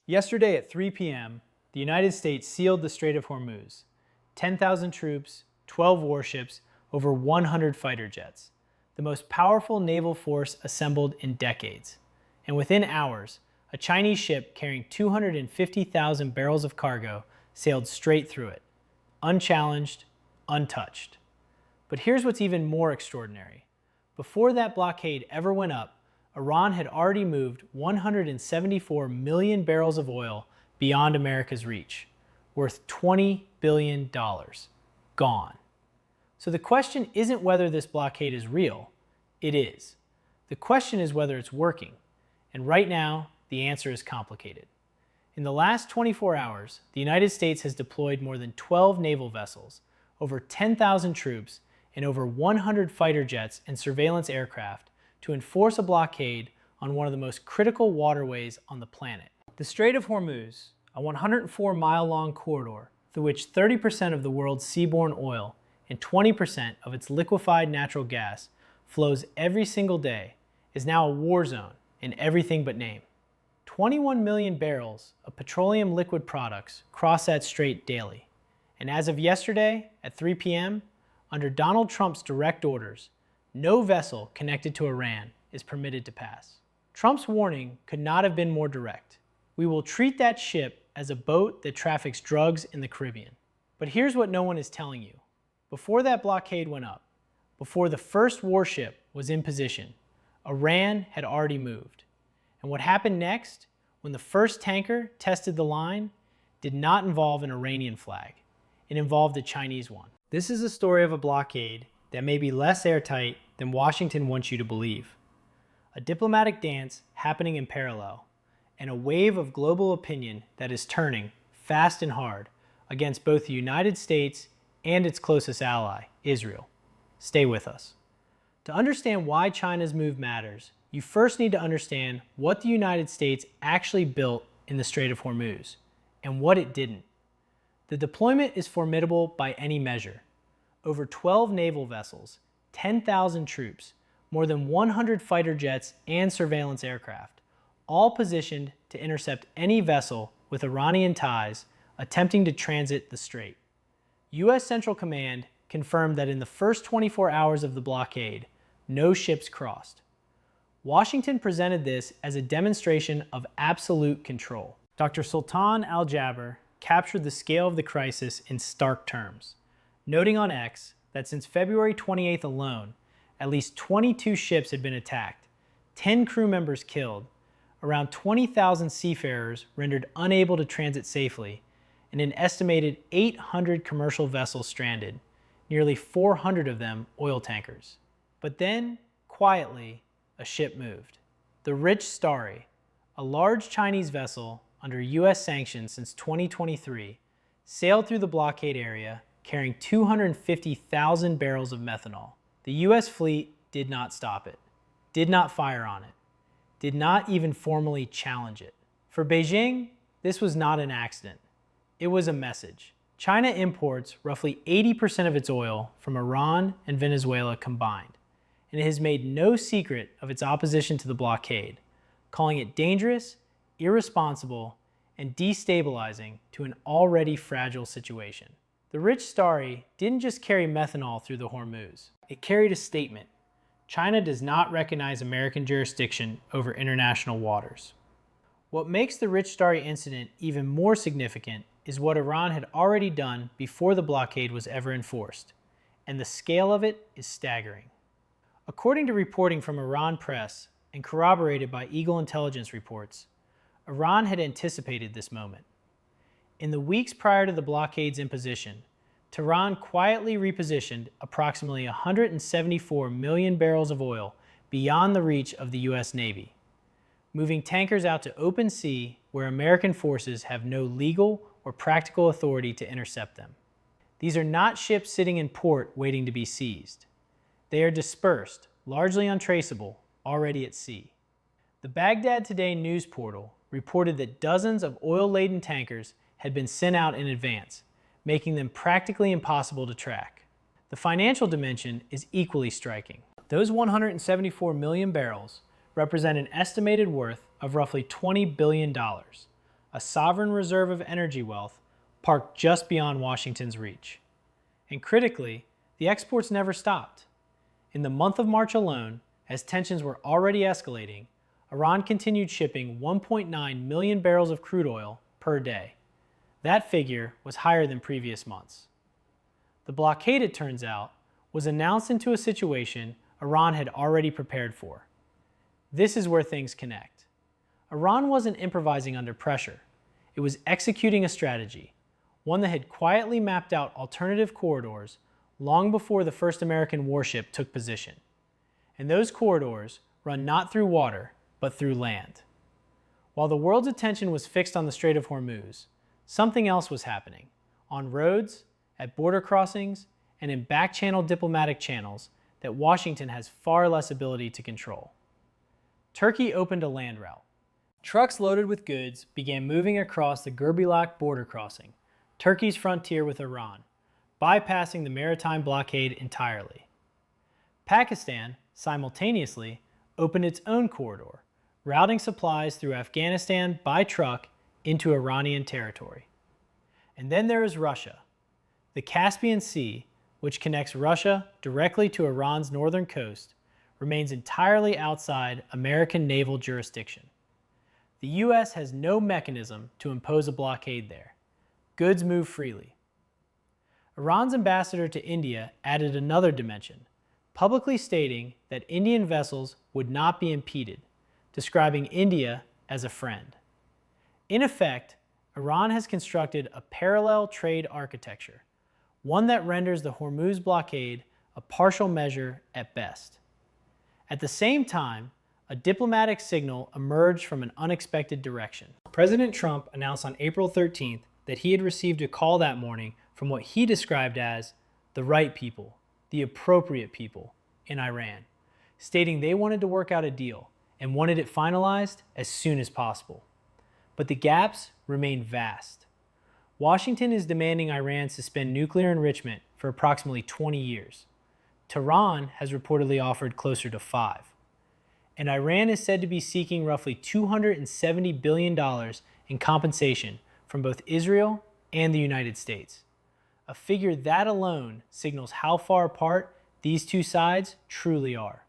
Yesterday at 3 p.m., the United States sealed the Strait of Hormuz. 10,000 troops, 12 warships, over 100 fighter jets. The most powerful naval force assembled in decades. And within hours, a Chinese ship carrying 250,000 barrels of cargo sailed straight through it, unchallenged, untouched. But here's what's even more extraordinary. Before that blockade ever went up, Iran had already moved 174 million barrels of oil beyond America's reach, worth $20 billion. Gone. So the question isn't whether this blockade is real. It is. The question is whether it's working. And right now, the answer is complicated. In the last 24 hours, the United States has deployed more than 12 naval vessels, over 10,000 troops, and over 100 fighter jets and surveillance aircraft to enforce a blockade on one of the most critical waterways on the planet. The Strait of Hormuz, a 104-mile-long corridor through which 30% of the world's seaborne oil and 20% of its liquefied natural gas flows every single day, is now a war zone in everything but name. 21 million barrels of petroleum liquid products cross that strait daily. And as of yesterday at 3 p.m., under Donald Trump's direct orders, no vessel connected to Iran is permitted to pass. Trump's warning could not have been more direct. We will treat that ship as a boat that traffics drugs in the Caribbean. But here's what no one is telling you. Before that blockade went up, before the first warship was in position, Iran had already moved. And what happened next, when the first tanker tested the line, did not involve an Iranian flag. It involved a Chinese one. This is a story of a blockade that may be less airtight than Washington wants you to believe. A diplomatic dance happening in parallel, and a wave of global opinion that is turning fast and hard against both the United States and its closest ally, Israel. Stay with us. To understand why China's move matters, you first need to understand what the United States actually built in the Strait of Hormuz, and what it didn't. The deployment is formidable by any measure. Over 12 naval vessels, 10,000 troops, more than 100 fighter jets and surveillance aircraft, all positioned to intercept any vessel with Iranian ties attempting to transit the strait. U.S. Central Command confirmed that in the first 24 hours of the blockade, no ships crossed. Washington presented this as a demonstration of absolute control. Dr. Sultan Al-Jaber captured the scale of the crisis in stark terms, noting on X that since February 28th alone, at least 22 ships had been attacked, 10 crew members killed, around 20,000 seafarers rendered unable to transit safely, and an estimated 800 commercial vessels stranded, nearly 400 of them oil tankers. But then, quietly, a ship moved. The Rich Starry, a large Chinese vessel under U.S. sanctions since 2023, sailed through the blockade area carrying 250,000 barrels of methanol. The U.S. fleet did not stop it, did not fire on it, did not even formally challenge it. For Beijing, this was not an accident. It was a message. China imports roughly 80% of its oil from Iran and Venezuela combined, and it has made no secret of its opposition to the blockade, calling it dangerous, irresponsible, and destabilizing to an already fragile situation. The Rich Starry didn't just carry methanol through the Hormuz. It carried a statement. China does not recognize American jurisdiction over international waters. What makes the Rich Starry incident even more significant is what Iran had already done before the blockade was ever enforced, and the scale of it is staggering. According to reporting from Iran Press and corroborated by Eagle intelligence reports, Iran had anticipated this moment. In the weeks prior to the blockade's imposition, Tehran quietly repositioned approximately 174 million barrels of oil beyond the reach of the U.S. Navy, moving tankers out to open sea where American forces have no legal or practical authority to intercept them. These are not ships sitting in port waiting to be seized. They are dispersed, largely untraceable, already at sea. The Baghdad Today news portal reported that dozens of oil-laden tankers had been sent out in advance, making them practically impossible to track. The financial dimension is equally striking. Those 174 million barrels represent an estimated worth of roughly $20 billion, a sovereign reserve of energy wealth parked just beyond Washington's reach. And critically, the exports never stopped. In the month of March alone, as tensions were already escalating, Iran continued shipping 1.9 million barrels of crude oil per day. That figure was higher than previous months. The blockade, it turns out, was announced into a situation Iran had already prepared for. This is where things connect. Iran wasn't improvising under pressure. It was executing a strategy, one that had quietly mapped out alternative corridors long before the first American warship took position. And those corridors run not through water, but through land. While the world's attention was fixed on the Strait of Hormuz, something else was happening, on roads, at border crossings, and in back-channel diplomatic channels that Washington has far less ability to control. Turkey opened a land route. Trucks loaded with goods began moving across the Gerbilak border crossing, Turkey's frontier with Iran, bypassing the maritime blockade entirely. Pakistan, simultaneously, opened its own corridor, routing supplies through Afghanistan by truck into Iranian territory. And then there is Russia. The Caspian Sea, which connects Russia directly to Iran's northern coast, remains entirely outside American naval jurisdiction. The U.S. has no mechanism to impose a blockade there. Goods move freely. Iran's ambassador to India added another dimension, publicly stating that Indian vessels would not be impeded, describing India as a friend. In effect, Iran has constructed a parallel trade architecture, one that renders the Hormuz blockade a partial measure at best. At the same time, a diplomatic signal emerged from an unexpected direction. President Trump announced on April 13th that he had received a call that morning from what he described as the right people, the appropriate people in Iran, stating they wanted to work out a deal and wanted it finalized as soon as possible. But the gaps remain vast. Washington is demanding Iran suspend nuclear enrichment for approximately 20 years. Tehran has reportedly offered closer to 5. And Iran is said to be seeking roughly $270 billion in compensation from both Israel and the United States. A figure that alone signals how far apart these two sides truly are.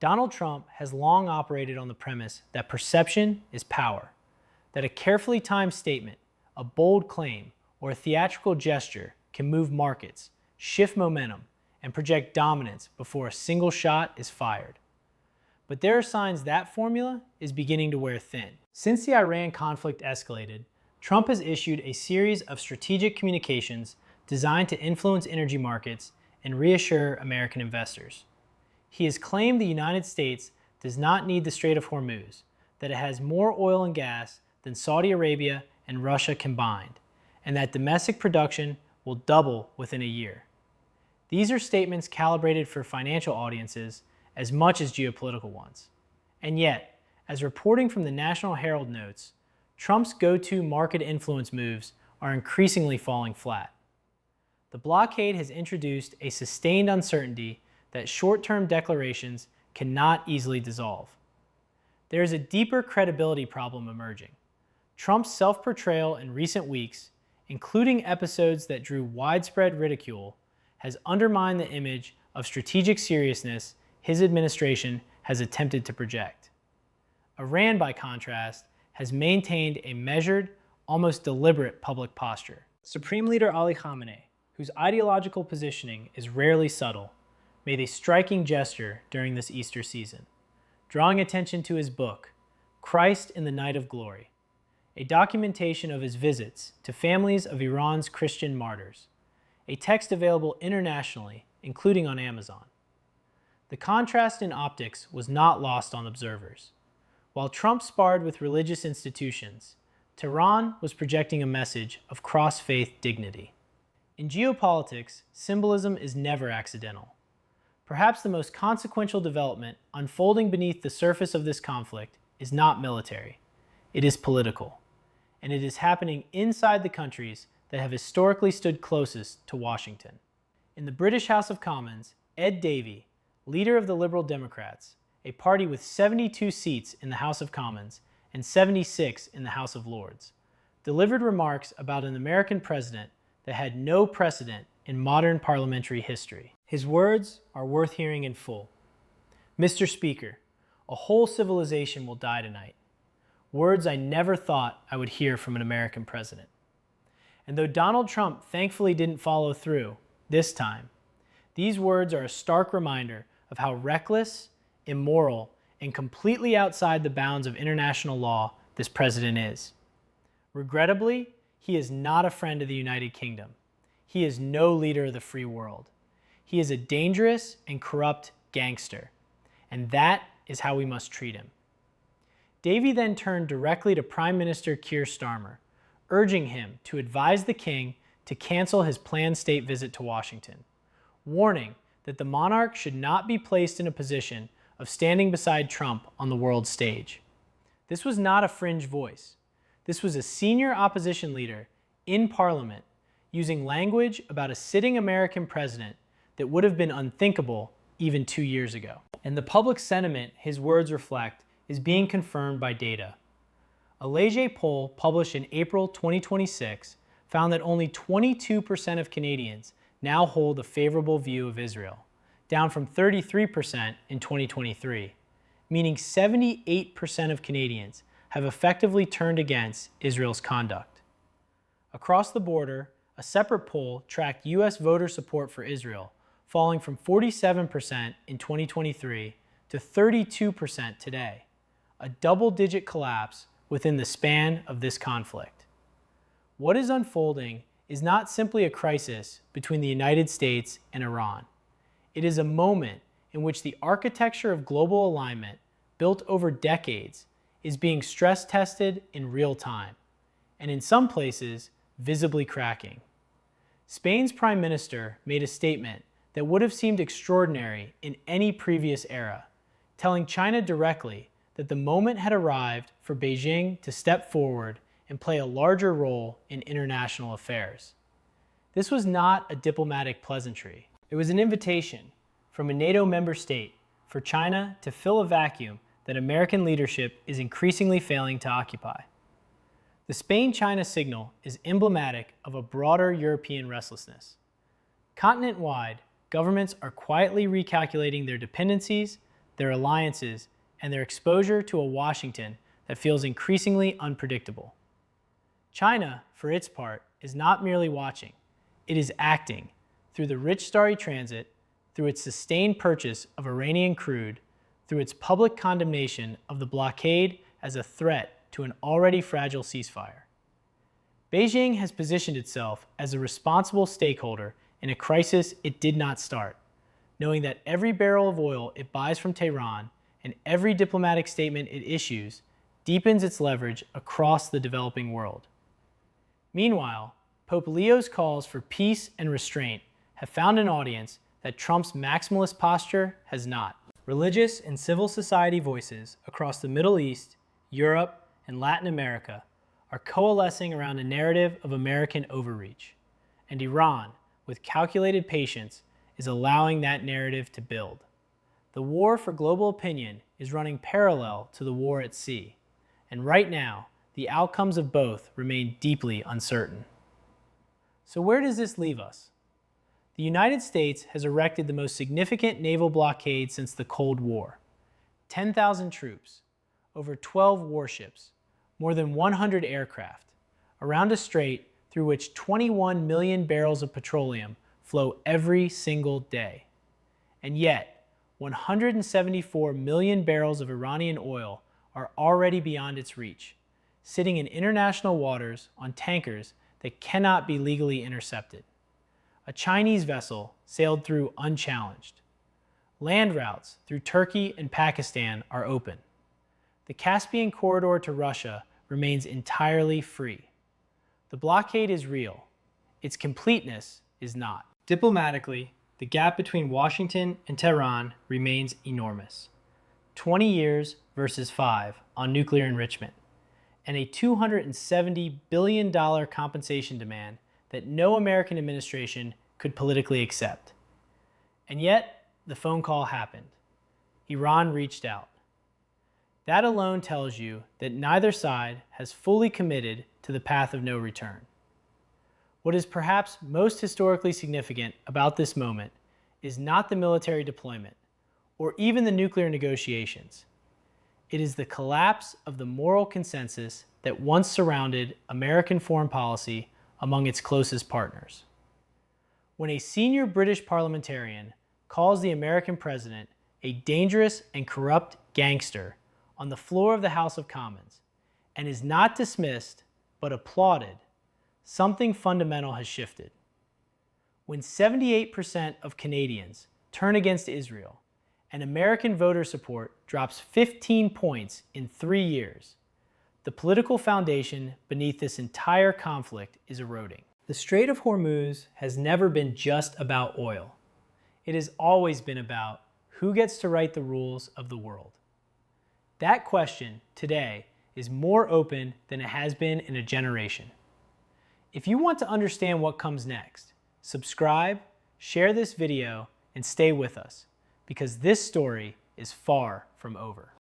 Donald Trump has long operated on the premise that perception is power, that a carefully timed statement, a bold claim, or a theatrical gesture can move markets, shift momentum, and project dominance before a single shot is fired. But there are signs that formula is beginning to wear thin. Since the Iran conflict escalated, Trump has issued a series of strategic communications designed to influence energy markets and reassure American investors. He has claimed the United States does not need the Strait of Hormuz, that it has more oil and gas than Saudi Arabia and Russia combined, and that domestic production will double within a year. These are statements calibrated for financial audiences as much as geopolitical ones. And yet, as reporting from the National Herald notes, Trump's go-to market influence moves are increasingly falling flat. The blockade has introduced a sustained uncertainty that short-term declarations cannot easily dissolve. There is a deeper credibility problem emerging. Trump's self-portrayal in recent weeks, including episodes that drew widespread ridicule, has undermined the image of strategic seriousness his administration has attempted to project. Iran, by contrast, has maintained a measured, almost deliberate public posture. Supreme Leader Ali Khamenei, whose ideological positioning is rarely subtle, made a striking gesture during this Easter season, drawing attention to his book, Christ in the Night of Glory, a documentation of his visits to families of Iran's Christian martyrs, a text available internationally, including on Amazon. The contrast in optics was not lost on observers. While Trump sparred with religious institutions, Tehran was projecting a message of cross-faith dignity. In geopolitics, symbolism is never accidental. Perhaps the most consequential development unfolding beneath the surface of this conflict is not military. It is political. And it is happening inside the countries that have historically stood closest to Washington. In the British House of Commons, Ed Davey, leader of the Liberal Democrats, a party with 72 seats in the House of Commons and 76 in the House of Lords, delivered remarks about an American president that had no precedent in modern parliamentary history. His words are worth hearing in full. Mr. Speaker, a whole civilization will die tonight. Words I never thought I would hear from an American president. And though Donald Trump thankfully didn't follow through this time, these words are a stark reminder of how reckless, immoral, and completely outside the bounds of international law this president is. Regrettably, he is not a friend of the United Kingdom. He is no leader of the free world. He is a dangerous and corrupt gangster, and that is how we must treat him. Davey then turned directly to Prime Minister Keir Starmer, urging him to advise the king to cancel his planned state visit to Washington, warning that the monarch should not be placed in a position of standing beside Trump on the world stage. This was not a fringe voice. This was a senior opposition leader in Parliament using language about a sitting American president that would have been unthinkable even 2 years ago. And the public sentiment his words reflect is being confirmed by data. A Leger poll published in April 2026 found that only 22% of Canadians now hold a favorable view of Israel, down from 33% in 2023, meaning 78% of Canadians have effectively turned against Israel's conduct. Across the border, a separate poll tracked U.S. voter support for Israel, falling from 47% in 2023 to 32% today, a double-digit collapse within the span of this conflict. What is unfolding is not simply a crisis between the United States and Iran. It is a moment in which the architecture of global alignment, built over decades, is being stress-tested in real time, and in some places, visibly cracking. Spain's Prime Minister made a statement that would have seemed extraordinary in any previous era, telling China directly that the moment had arrived for Beijing to step forward and play a larger role in international affairs. This was not a diplomatic pleasantry. It was an invitation from a NATO member state for China to fill a vacuum that American leadership is increasingly failing to occupy. The Spain-China signal is emblematic of a broader European restlessness. Continent-wide, governments are quietly recalculating their dependencies, their alliances, and their exposure to a Washington that feels increasingly unpredictable. China, for its part, is not merely watching. It is acting through the rich starry transit, through its sustained purchase of Iranian crude, through its public condemnation of the blockade as a threat to an already fragile ceasefire. Beijing has positioned itself as a responsible stakeholder in a crisis it did not start, knowing that every barrel of oil it buys from Tehran and every diplomatic statement it issues deepens its leverage across the developing world. Meanwhile, Pope Leo's calls for peace and restraint have found an audience that Trump's maximalist posture has not. Religious and civil society voices across the Middle East, Europe, and Latin America are coalescing around a narrative of American overreach, and Iran, with calculated patience, is allowing that narrative to build. The war for global opinion is running parallel to the war at sea, and right now, the outcomes of both remain deeply uncertain. So where does this leave us? The United States has erected the most significant naval blockade since the Cold War. 10,000 troops, over 12 warships, more than 100 aircraft, around a strait through which 21 million barrels of petroleum flow every single day. And yet, 174 million barrels of Iranian oil are already beyond its reach, sitting in international waters on tankers that cannot be legally intercepted. A Chinese vessel sailed through unchallenged. Land routes through Turkey and Pakistan are open. The Caspian corridor to Russia remains entirely free. The blockade is real. Its completeness is not. Diplomatically, the gap between Washington and Tehran remains enormous. 20 years versus 5 on nuclear enrichment, and a $270 billion compensation demand that no American administration could politically accept. And yet, the phone call happened. Iran reached out. That alone tells you that neither side has fully committed to the path of no return. What is perhaps most historically significant about this moment is not the military deployment or even the nuclear negotiations. It is the collapse of the moral consensus that once surrounded American foreign policy among its closest partners. When a senior British parliamentarian calls the American president a dangerous and corrupt gangster on the floor of the House of Commons and is not dismissed but applauded, something fundamental has shifted. When 78% of Canadians turn against Israel and American voter support drops 15 points in 3 years, the political foundation beneath this entire conflict is eroding. The Strait of Hormuz has never been just about oil. It has always been about who gets to write the rules of the world. That question today is more open than it has been in a generation. If you want to understand what comes next, subscribe, share this video, and stay with us, because this story is far from over.